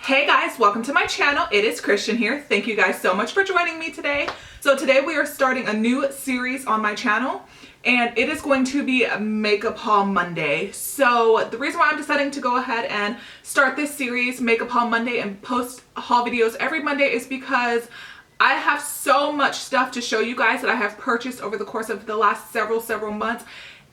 Hey guys, welcome to my channel. It is Christian here. Thank you guys so much for joining me today. So today we are starting a new series on my channel and it is going to be Makeup Haul Monday. So the reason why I'm deciding to go ahead and start this series, Makeup Haul Monday, and post haul videos every Monday is because I have so much stuff to show you guys that I have purchased over the course of the last several months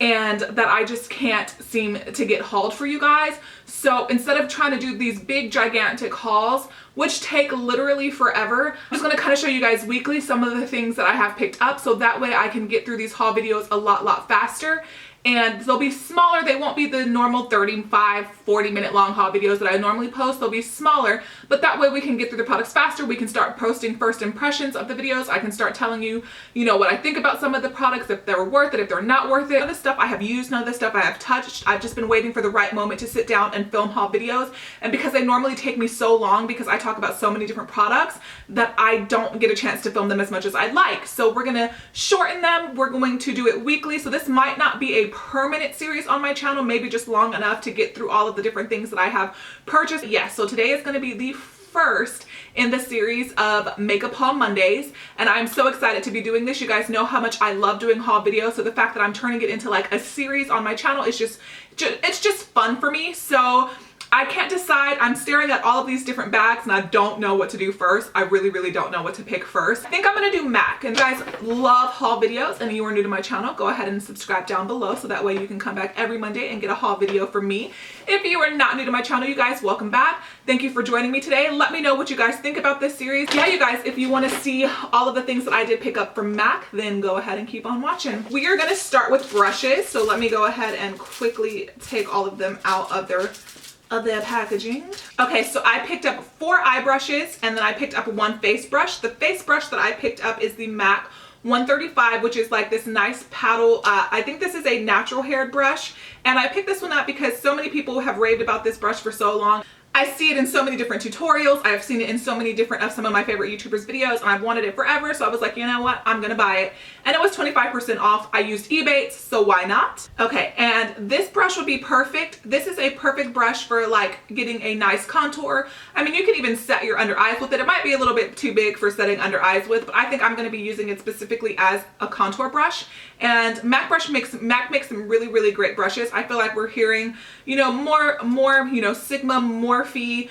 and that I just can't seem to get hauled for you guys. So instead of trying to do these big gigantic hauls, which take literally forever, I'm just going to kind of show you guys weekly some of the things that I have picked up, so that way I can get through these haul videos a lot faster. And they'll be smaller. They won't be the normal 35-40 minute long haul videos that I normally post. They'll be smaller, but that way we can get through the products faster. We can start posting first impressions of the videos. I can start telling you, what I think about some of the products, if they're worth it, if they're not worth it. None of this stuff I have used, none of this stuff I have touched. I've just been waiting for the right moment to sit down and film haul videos. And because they normally take me so long, because I talk about so many different products, that I don't get a chance to film them as much as I'd like. So we're gonna shorten them. We're going to do it weekly. So this might not be a permanent series on my channel, maybe just long enough to get through all of the different things that I have purchased. Yes, so today is going to be the first in the series of Makeup Haul Mondays, and I'm so excited to be doing this. You guys know how much I love doing haul videos, so the fact that I'm turning it into like a series on my channel is it's just fun for me. So I can't decide. I'm staring at all of these different bags and I don't know what to do first. I really don't know what to pick first. I think I'm gonna do MAC. And guys, love haul videos, and if you are new to my channel, go ahead and subscribe down below so that way you can come back every Monday and get a haul video from me. If you are not new to my channel, you guys, welcome back. Thank you for joining me today. Let me know what you guys think about this series. Yeah, you guys, if you want to see all of the things that I did pick up from MAC, then go ahead and keep on watching. We are gonna start with brushes. So let me go ahead and quickly take all of them out of their packaging. Okay, so I picked up 4 eye brushes and then I picked up 1 face brush. The face brush that I picked up is the MAC 135, which is like this nice paddle. I think this is a natural haired brush, and I picked this one up because so many people have raved about this brush for so long. I see it in so many different tutorials. I've seen it in so many different of some of my favorite YouTubers videos, and I've wanted it forever. So I was like, you know what? I'm gonna buy it. And it was 25% off. I used Ebates, so why not? Okay, and this brush would be perfect. This is a perfect brush for like getting a nice contour. I mean, you can even set your under eyes with it. It might be a little bit too big for setting under eyes with, but I think I'm gonna be using it specifically as a contour brush. And MAC makes some really great brushes. I feel like we're hearing, more, Sigma, Morphe,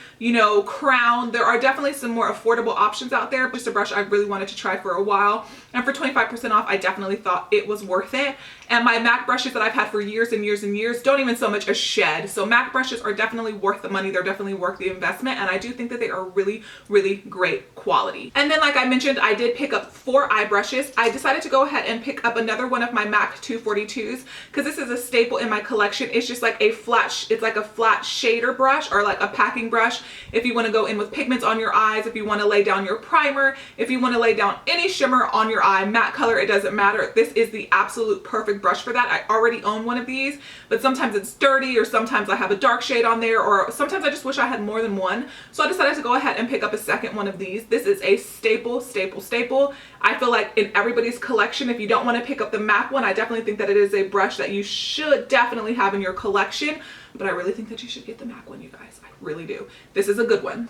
Crown. There are definitely some more affordable options out there. Just a brush I really wanted to try for a while. And for 25% off, I definitely thought it was worth it. And my MAC brushes that I've had for years and years don't even so much as shed. So MAC brushes are definitely worth the money. They're definitely worth the investment. And I do think that they are really great quality. And then, like I mentioned, I did pick up 4 eye brushes. I decided to go ahead and pick up another one of my MAC 242s because this is a staple in my collection. It's just like it's like a flat shader brush, or like a packing brush if you want to go in with pigments on your eyes, if you want to lay down your primer, if you want to lay down any shimmer on your eye, matte color, it doesn't matter. This is the absolute perfect brush for that. I already own one of these, but sometimes it's dirty, or sometimes I have a dark shade on there, or sometimes I just wish I had more than one. So I decided to go ahead and pick up a second one of these. This is a staple. I feel like in everybody's collection, if you don't want to pick up the MAC one, I definitely think that it is a brush that you should definitely have in your collection, but I really think that you should get the MAC one, you guys. I really do. This is a good one.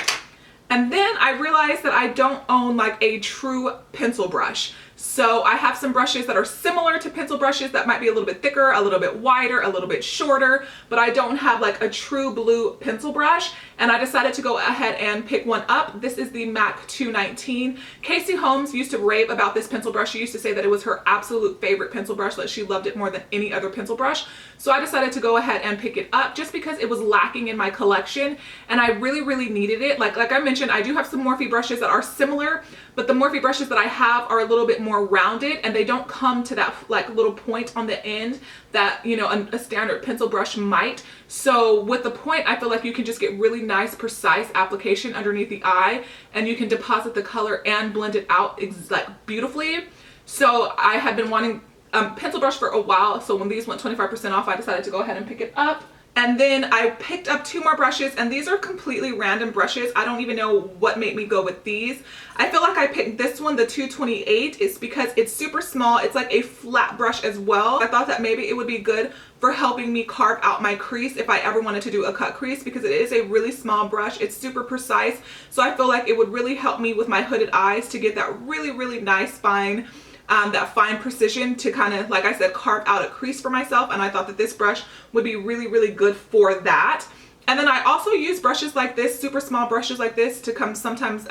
And then I realized that I don't own like a true pencil brush. So I have some brushes that are similar to pencil brushes that might be a little bit thicker, a little bit wider, a little bit shorter, but I don't have like a true blue pencil brush. And I decided to go ahead and pick one up. This is the MAC 219. Casey Holmes used to rave about this pencil brush. She used to say that it was her absolute favorite pencil brush, that she loved it more than any other pencil brush. So I decided to go ahead and pick it up just because it was lacking in my collection and I really needed it. Like I mentioned, I do have some Morphe brushes that are similar, but the Morphe brushes that I have are a little bit more rounded and they don't come to that like little point on the end that a standard pencil brush might. So with the point, I feel like you can just get really nice precise application underneath the eye, and you can deposit the color and blend it out like beautifully. So I had been wanting a pencil brush for a while, so when these went 25% off, I decided to go ahead and pick it up. And then I picked up 2 more brushes, and these are completely random brushes. I don't even know what made me go with these. I feel like I picked this one, the 228, is because it's super small. It's like a flat brush as well. I thought that maybe it would be good for helping me carve out my crease if I ever wanted to do a cut crease, because it is a really small brush. It's super precise. So I feel like it would really help me with my hooded eyes to get that really, really nice fine that fine precision to kind of, like I said, carve out a crease for myself. And I thought that this brush would be really, really good for that. And then I also use brushes like this, super small brushes like this, to come sometimes,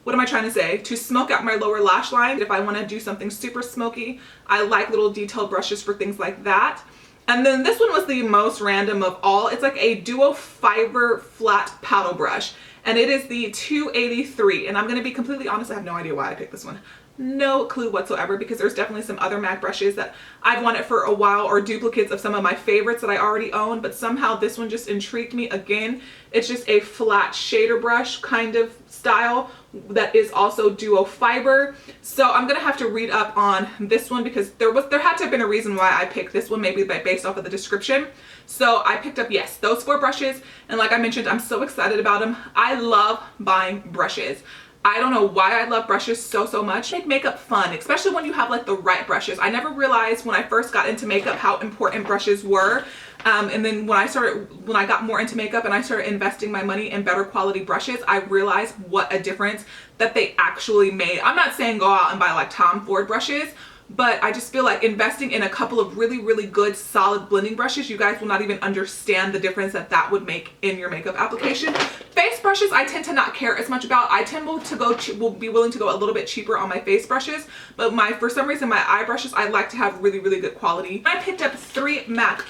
what am I trying to say? To smoke out my lower lash line. If I want to do something super smoky, I like little detailed brushes for things like that. And then this one was the most random of all. It's like a duo fiber flat paddle brush, and it is the 283. And I'm going to be completely honest, I have no idea why I picked this one. No clue whatsoever, because there's definitely some other MAC brushes that I've wanted for a while, or duplicates of some of my favorites that I already own, but somehow this one just intrigued me. Again, it's just a flat shader brush kind of style that is also duo fiber. So I'm gonna have to read up on this one, because there had to have been a reason why I picked this one, maybe based off of the description. So I picked up, yes, those 4 brushes, and like I mentioned, I'm so excited about them. I love buying brushes. I don't know why I love brushes so much. Make makeup fun, especially when you have like the right brushes. I never realized when I first got into makeup how important brushes were. And then when I got more into makeup and I started investing my money in better quality brushes, I realized what a difference that they actually made. I'm not saying go out and buy like Tom Ford brushes, but I just feel like investing in a couple of really, really good solid blending brushes, you guys will not even understand the difference that that would make in your makeup application. Face brushes, I tend to not care as much about. I tend will be willing to go a little bit cheaper on my face brushes, but for some reason my eye brushes, I like to have really, really good quality. I picked up 3 MAC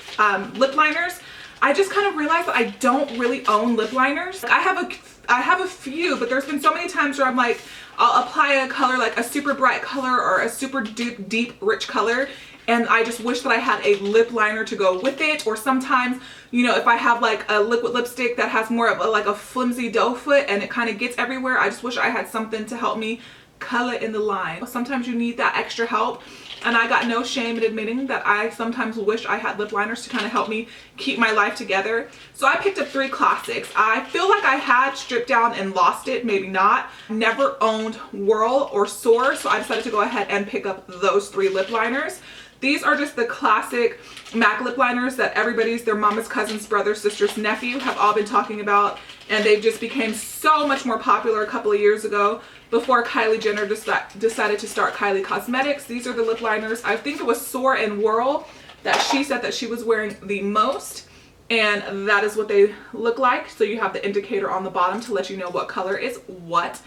lip liners. I just kind of realized that I don't really own lip liners. I have a few, but there's been so many times where I'm like, I'll apply a color, like a super bright color or a super deep, rich color, and I just wish that I had a lip liner to go with it. Or sometimes, you know, if I have like a liquid lipstick that has more of like a flimsy doe foot and it kind of gets everywhere, I just wish I had something to help me color in the line. Sometimes you need that extra help, and I got no shame in admitting that I sometimes wish I had lip liners to kind of help me keep my life together. So I picked up 3 classics. I feel like I had stripped down and lost it, maybe not. Never owned Whirl or Soar, so I decided to go ahead and pick up those 3 lip liners. These are just the classic MAC lip liners that their mama's, cousin's, brother, sister's, nephew have all been talking about, and they just became so much more popular a couple of years ago before Kylie Jenner decided to start Kylie Cosmetics. These are the lip liners. I think it was Soar and Whirl that she said that she was wearing the most, and that is what they look like. So you have the indicator on the bottom to let you know what color is what.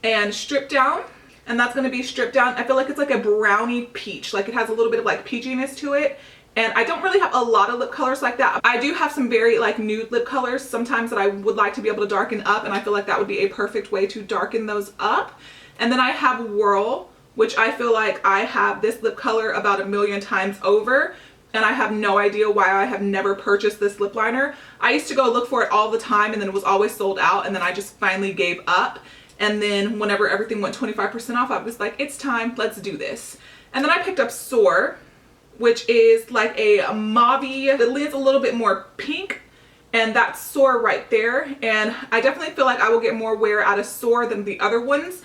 And Strip Down, and that's going to be Stripped Down. I feel like it's like a brownie peach, like it has a little bit of like peachiness to it. And I don't really have a lot of lip colors like that. I do have some very like nude lip colors sometimes that I would like to be able to darken up, and I feel like that would be a perfect way to darken those up. And then I have Whirl, which I feel like I have this lip color about 1,000,000 times over, and I have no idea why I have never purchased this lip liner. I used to go look for it all the time, and then it was always sold out, and then I just finally gave up. And then whenever everything went 25% off, I was like, it's time, let's do this. And then I picked up Soar, which is like a mauve-y, the lid's a little bit more pink, and that's Soar right there. And I definitely feel like I will get more wear out of Soar than the other ones,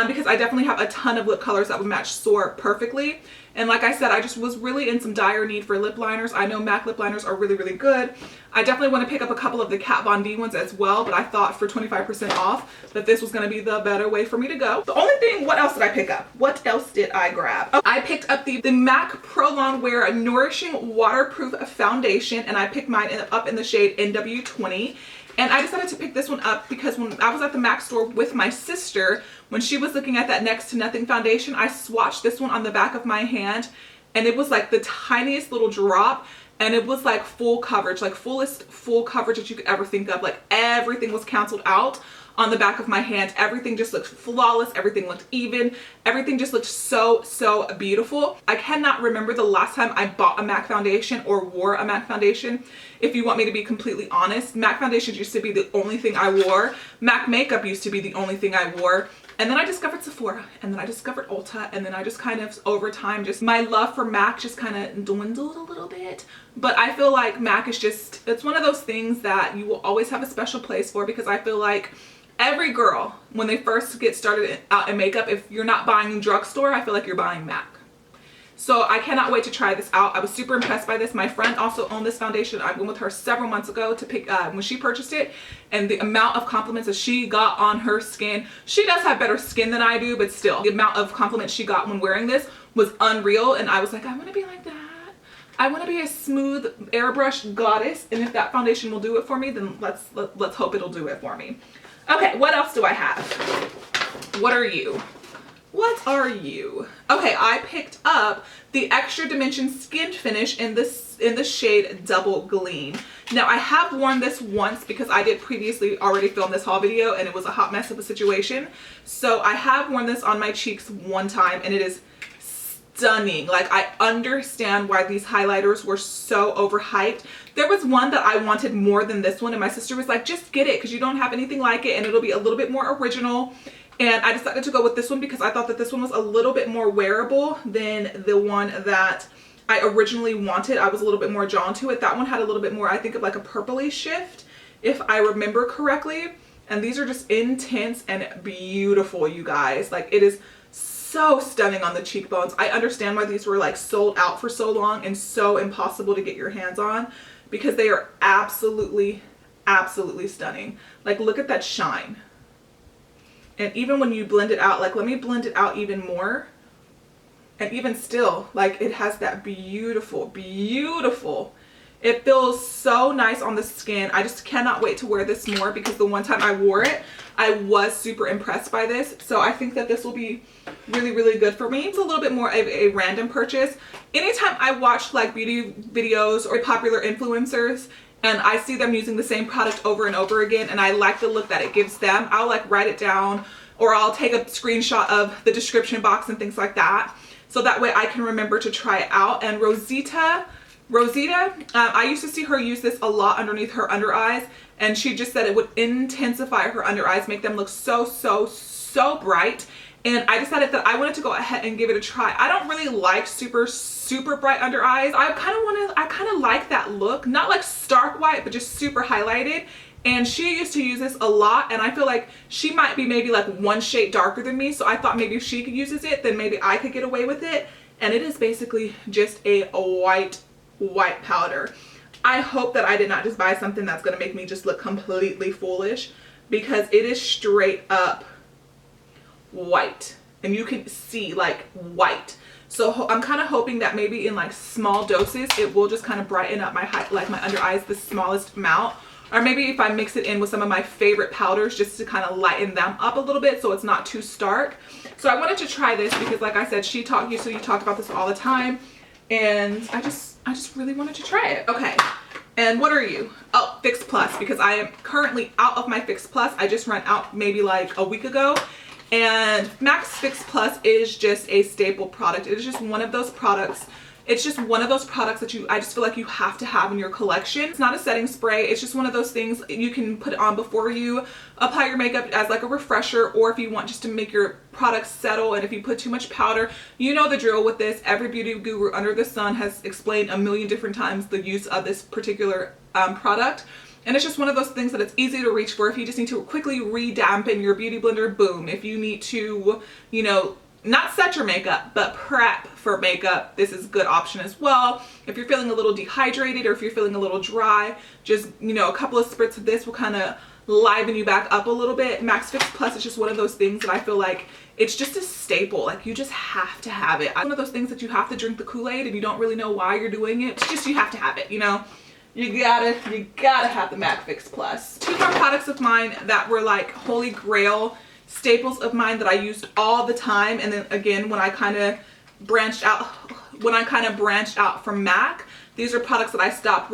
because I definitely have a ton of lip colors that would match Soar perfectly. And like I said, I just was really in some dire need for lip liners. I know MAC lip liners are really, really good. I definitely want to pick up a couple of the Kat Von D ones as well, but I thought for 25% off that this was going to be the better way for me to go. The only thing, what else did I pick up? What else did I grab? Oh, I picked up the MAC Pro Longwear Nourishing Waterproof Foundation, and I picked mine up in the shade NW20. And I decided to pick this one up because when I was at the MAC store with my sister, when she was looking at that Next to Nothing foundation, I swatched this one on the back of my hand, and it was like the tiniest little drop, and it was like full coverage, like full coverage that you could ever think of. Like everything was canceled out on the back of my hand. Everything just looked flawless. Everything looked even. Everything just looked so beautiful. I cannot remember the last time I bought a MAC foundation or wore a MAC foundation. If you want me to be completely honest, MAC foundations used to be the only thing I wore. MAC makeup used to be the only thing I wore. And then I discovered Sephora, and then I discovered Ulta, and then I just kind of, over time, just my love for MAC just kind of dwindled a little bit. But I feel like MAC is just, it's one of those things that you will always have a special place for, because I feel like every girl, when they first get started out in makeup, if you're not buying drugstore, I feel like you're buying MAC. So I cannot wait to try this out. I was super impressed by this. My friend also owned this foundation. I went with her several months ago to pick when she purchased it, and the amount of compliments that she got on her skin. She does have better skin than I do, but still, the amount of compliments she got when wearing this was unreal. And I was like, I want to be like that. I want to be a smooth airbrush goddess. And if that foundation will do it for me, then let's hope it'll do it for me. Okay, what else do I have? What are you? What are you? Okay, I picked up the Extra Dimension Skin Finish in the shade Double Gleam. Now, I have worn this once because I did previously already film this haul video, and it was a hot mess of a situation. So I have worn this on my cheeks one time, and it is stunning. Like, I understand why these highlighters were so overhyped. There was one that I wanted more than this one, and my sister was like, just get it because you don't have anything like it, and it'll be a little bit more original. And I decided to go with this one because I thought that this one was a little bit more wearable than the one that I originally wanted. I was a little bit more drawn to it. That one had a little bit more, I think, of like a purpley shift, if I remember correctly. And these are just intense and beautiful, you guys. Like, it is so stunning on the cheekbones. I understand why these were like sold out for so long and so impossible to get your hands on, because they are absolutely, absolutely stunning. Like, look at that shine. And even when you blend it out, like, let me blend it out even more. And even still, like, it has that beautiful, beautiful. It feels so nice on the skin. I just cannot wait to wear this more, because the one time I wore it, I was super impressed by this. So I think that this will be really, really good for me. It's a little bit more of a random purchase. Anytime I watch like beauty videos or popular influencers, and I see them using the same product over and over again, and I like the look that it gives them, I'll like write it down, or I'll take a screenshot of the description box and things like that, so that way I can remember to try it out. And Rosita, I used to see her use this a lot underneath her under eyes, and she just said it would intensify her under eyes, make them look so, so, so bright. And I decided that I wanted to go ahead and give it a try. I don't really like super, super bright under eyes. I kind of like that look, not like stark white, but just super highlighted. And she used to use this a lot, and I feel like she might be maybe like one shade darker than me. So I thought maybe if she uses it, then maybe I could get away with it. And it is basically just a white powder. I hope that I did not just buy something that's going to make me just look completely foolish, because it is straight up white, and you can see like white. So I'm kind of hoping that maybe in like small doses it will just kind of brighten up my my under eyes the smallest amount, or maybe if I mix it in with some of my favorite powders just to kind of lighten them up a little bit so it's not too stark. So I wanted to try this because, like I said, you talk about this all the time, and I just really wanted to try it. Okay, and what are you? Oh, Fix Plus, because I am currently out of my Fix Plus. I just ran out maybe like a week ago. And MAC's Fix Plus is just a staple product. It is just one of those products. It's just one of those products that I just feel like you have to have in your collection. It's not a setting spray. It's just one of those things you can put it on before you apply your makeup as like a refresher, or if you want just to make your products settle. And if you put too much powder, you know the drill with this. Every beauty guru under the sun has explained a million different times the use of this particular product. And it's just one of those things that it's easy to reach for. If you just need to quickly re-dampen your beauty blender, boom. If you need to, you know, not set your makeup, but prep for makeup, this is a good option as well. If you're feeling a little dehydrated, or if you're feeling a little dry, just, you know, a couple of spritz of this will kind of liven you back up a little bit. MAC's Fix Plus is just one of those things that I feel like it's just a staple. Like, you just have to have it. One of those things that you have to drink the Kool-Aid and you don't really know why you're doing it. It's just, you have to have it, you know? You gotta have the MAC Fix Plus. Two more products of mine that were like holy grail staples of mine that I used all the time, and then again when I kind of branched out from MAC, these are products that I stopped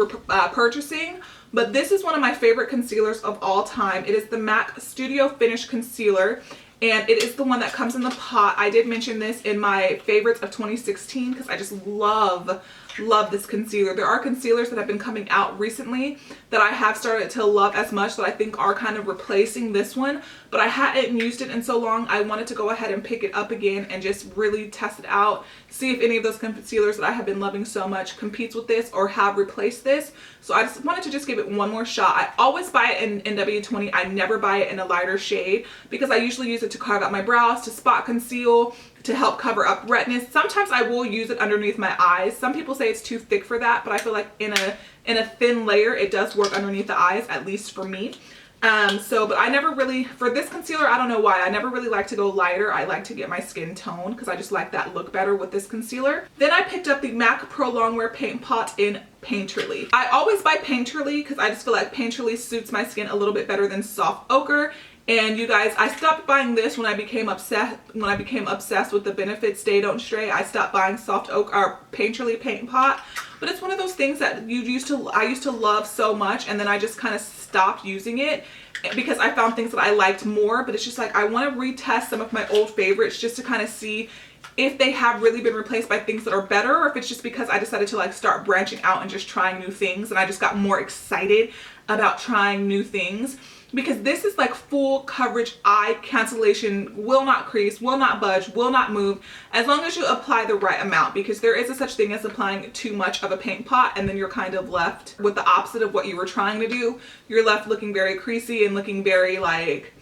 purchasing. But this is one of my favorite concealers of all time. It is the MAC Studio Finish Concealer, and it is the one that comes in the pot. I did mention this in my favorites of 2016 because I just love love this concealer. There are concealers that have been coming out recently that I have started to love as much, that I think are kind of replacing this one, but I hadn't used it in so long. I wanted to go ahead and pick it up again and just really test it out, see if any of those concealers that I have been loving so much competes with this or have replaced this. So I just wanted to just give it one more shot. I always buy it in W20. I never buy it in a lighter shade because I usually use it to carve out my brows, to spot conceal, to help cover up redness. Sometimes I will use it underneath my eyes. Some people say it's too thick for that, but I feel like in a thin layer it does work underneath the eyes, at least for me. But I never really, for this concealer, I don't know why, I never really like to go lighter. I like to get my skin tone because I just like that look better with this concealer. Then I picked up the MAC Pro Longwear Paint Pot in Painterly. I always buy Painterly because I just feel like Painterly suits my skin a little bit better than Soft Ochre. And you guys, I stopped buying this when I became obsessed with the Benefit Stay Don't Stray. I stopped buying Soft Ochre or Painterly Paint Pot. But it's one of those things that I used to love so much, and then I just kind of stopped using it because I found things that I liked more. But it's just like I want to retest some of my old favorites just to kind of see if they have really been replaced by things that are better, or if it's just because I decided to like start branching out and just trying new things, and I just got more excited about trying new things. Because this is like full coverage eye cancellation, will not crease, will not budge, will not move, as long as you apply the right amount, because there is a such thing as applying too much of a paint pot and then you're kind of left with the opposite of what you were trying to do. You're left looking very creasy and looking very like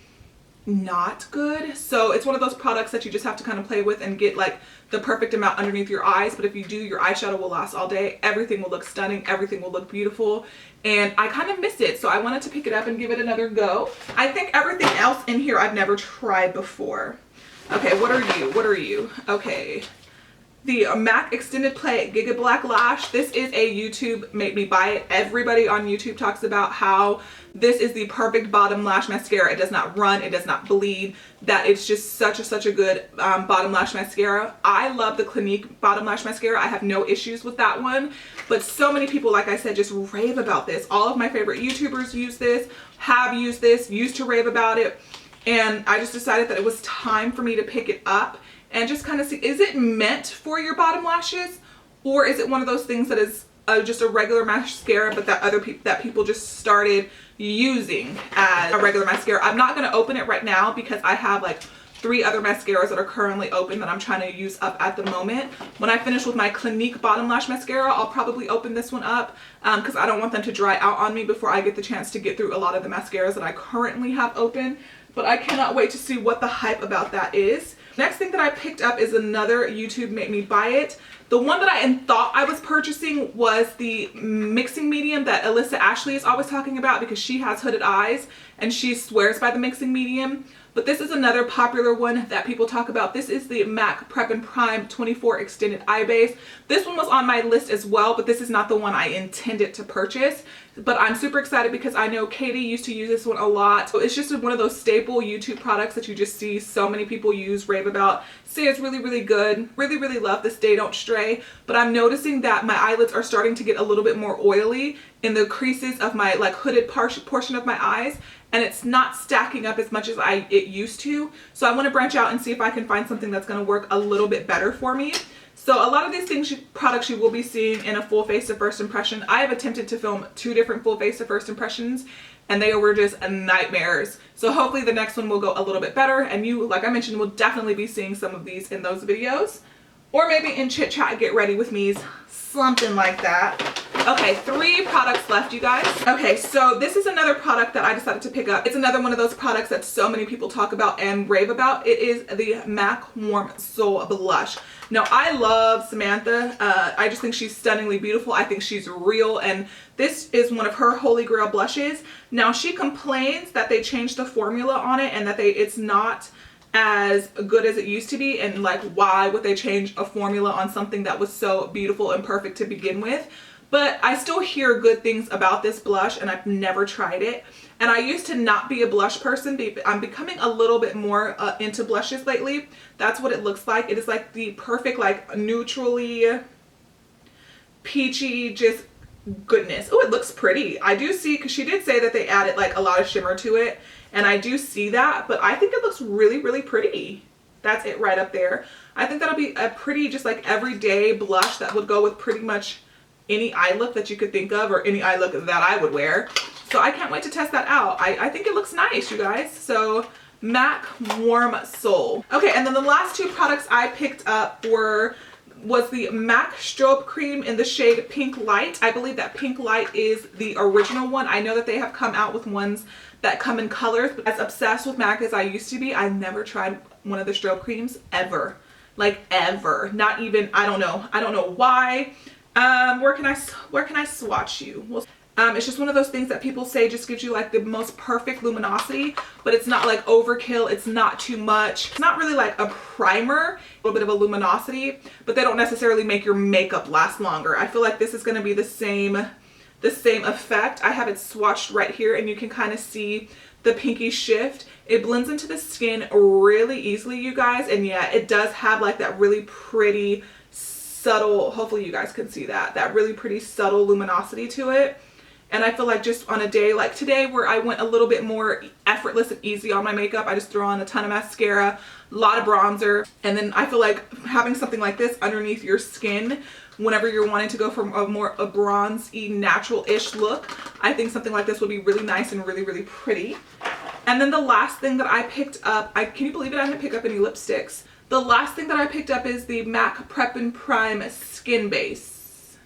not good. So it's one of those products that you just have to kind of play with and get like the perfect amount underneath your eyes. But if you do, your eyeshadow will last all day. Everything will look stunning. Everything will look beautiful. And I kind of missed it, so I wanted to pick it up and give it another go. I think everything else in here I've never tried before. Okay, what are you? What are you? Okay. The MAC Extended Play Giga Black Lash. This is a YouTube Make Me Buy It. Everybody on YouTube talks about how this is the perfect bottom lash mascara. It does not run, it does not bleed, that it's just such a good bottom lash mascara. I love the Clinique bottom lash mascara. I have no issues with that one, but so many people, like I said, just rave about this. All of my favorite YouTubers use this, have used this, used to rave about it, and I just decided that it was time for me to pick it up and just kind of see, is it meant for your bottom lashes, or is it one of those things that is just a regular mascara, but that people just started using as a regular mascara. I'm not going to open it right now because I have like 3 other mascaras that are currently open that I'm trying to use up at the moment. When I finish with my Clinique bottom lash mascara, I'll probably open this one up because I don't want them to dry out on me before I get the chance to get through a lot of the mascaras that I currently have open. But I cannot wait to see what the hype about that is. Next thing that I picked up is another YouTube Make Me Buy It. The one that I thought I was purchasing was the mixing medium that Alyssa Ashley is always talking about because she has hooded eyes and she swears by the mixing medium. But this is another popular one that people talk about. This is the MAC Prep and Prime 24 Extended Eye Base. This one was on my list as well, but this is not the one I intended to purchase. But I'm super excited because I know Katie used to use this one a lot. So it's just one of those staple YouTube products that you just see so many people use, rave about, say it's really good. Really love this Stay Don't Stray. But I'm noticing that my eyelids are starting to get a little bit more oily in the creases of my like hooded portion of my eyes. And it's not stacking up as much as it used to. So I want to branch out and see if I can find something that's going to work a little bit better for me. So a lot of these products you will be seeing in a full face to first impression. I have attempted to film 2 different full face to first impressions and they were just nightmares. So hopefully the next one will go a little bit better, and you, like I mentioned, will definitely be seeing some of these in those videos. Or maybe in Chit Chat Get Ready With Me's, something like that. Okay, 3 products left, you guys. Okay, so this is another product that I decided to pick up. It's another one of those products that so many people talk about and rave about. It is the MAC Warm Soul Blush. Now, I love Samantha. I just think she's stunningly beautiful. I think she's real, and this is one of her holy grail blushes. Now, she complains that they changed the formula on it and that it's not as good as it used to be, and like, why would they change a formula on something that was so beautiful and perfect to begin with? But I still hear good things about this blush, and I've never tried it. And I used to not be a blush person. I'm becoming a little bit more into blushes lately. That's what it looks like. It is like the perfect, like, neutrally peachy, just goodness. Oh, it looks pretty. I do see, because she did say that they added like a lot of shimmer to it, and I do see that, but I think it looks really pretty. That's it right up there. I think that'll be a pretty just like everyday blush that would go with pretty much any eye look that you could think of, or any eye look that I would wear. So I can't wait to test that out. I think it looks nice, you guys. So MAC Warm Soul. Okay, and then the last two products I picked up was the MAC Strobe Cream in the shade Pink Light. I believe that Pink Light is the original one. I know that they have come out with ones that come in colors, but as obsessed with MAC as I used to be, I never tried one of the strobe creams ever. Like ever. Not even, I don't know why. Where can I swatch you? Well, it's just one of those things that people say just gives you like the most perfect luminosity, but it's not like overkill. It's not too much. It's not really like a primer, a little bit of a luminosity, but they don't necessarily make your makeup last longer. I feel like this is going to be the same effect. I have it swatched right here, and you can kind of see the pinky shift. It blends into the skin really easily, you guys, and yeah, it does have like that really pretty subtle, hopefully you guys can see that really pretty subtle luminosity to it. And I feel like just on a day like today where I went a little bit more effortless and easy on my makeup, I just threw on a ton of mascara, a lot of bronzer, and then I feel like having something like this underneath your skin whenever you're wanting to go for a bronze-y, natural-ish look, I think something like this would be really nice and really, really pretty. And then the last thing that I picked up, can you believe it? I didn't pick up any lipsticks. The last thing that I picked up is the MAC Prep and Prime Skin Base.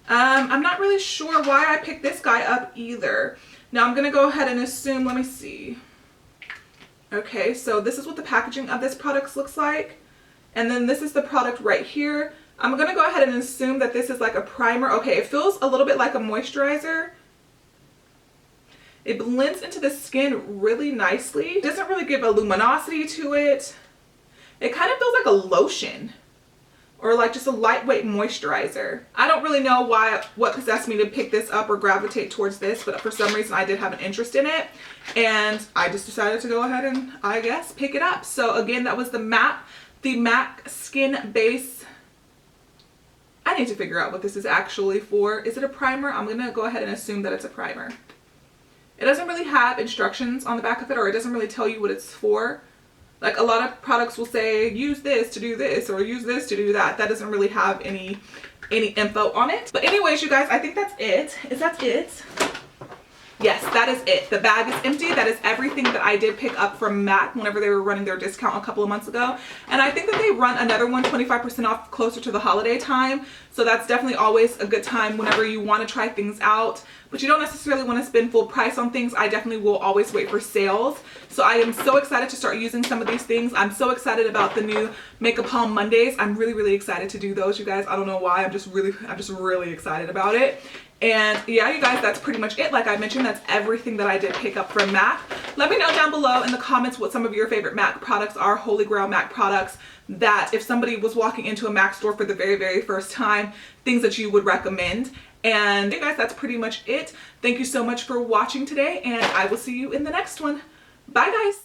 I'm not really sure why I picked this guy up either. Now I'm gonna go ahead and assume, let me see. Okay, so this is what the packaging of this product looks like. And then this is the product right here. I'm gonna go ahead and assume that this is like a primer. Okay, it feels a little bit like a moisturizer. It blends into the skin really nicely. It doesn't really give a luminosity to it. It kind of feels like a lotion, or like just a lightweight moisturizer. I don't really know what possessed me to pick this up or gravitate towards this, but for some reason I did have an interest in it, and I just decided to go ahead and, I guess, pick it up. So again, that was the MAC Skin Base. I need to figure out what this is actually for. Is it a primer? I'm gonna go ahead and assume that it's a primer. It doesn't really have instructions on the back of it, or it doesn't really tell you what it's for. Like a lot of products will say, use this to do this, or use this to do that. That doesn't really have any info on it. But anyways, you guys, I think that's it. Is that it? Yes, that is it. The bag is empty. That is everything that I did pick up from MAC whenever they were running their discount a couple of months ago. And I think that they run another one 25% off closer to the holiday time. So that's definitely always a good time whenever you want to try things out, but you don't necessarily want to spend full price on things. I definitely will always wait for sales. So I am so excited to start using some of these things. I'm so excited about the new Makeup Haul Mondays. I'm really, really excited to do those, you guys. I don't know why. I'm just really excited about it. And yeah, you guys, that's pretty much it. Like I mentioned, that's everything that I did pick up from MAC. Let me know down below in the comments what some of your favorite MAC products are, Holy Grail MAC products, that if somebody was walking into a MAC store for the very, very first time, things that you would recommend. And you guys, that's pretty much it. Thank you so much for watching today, and I will see you in the next one. Bye, guys.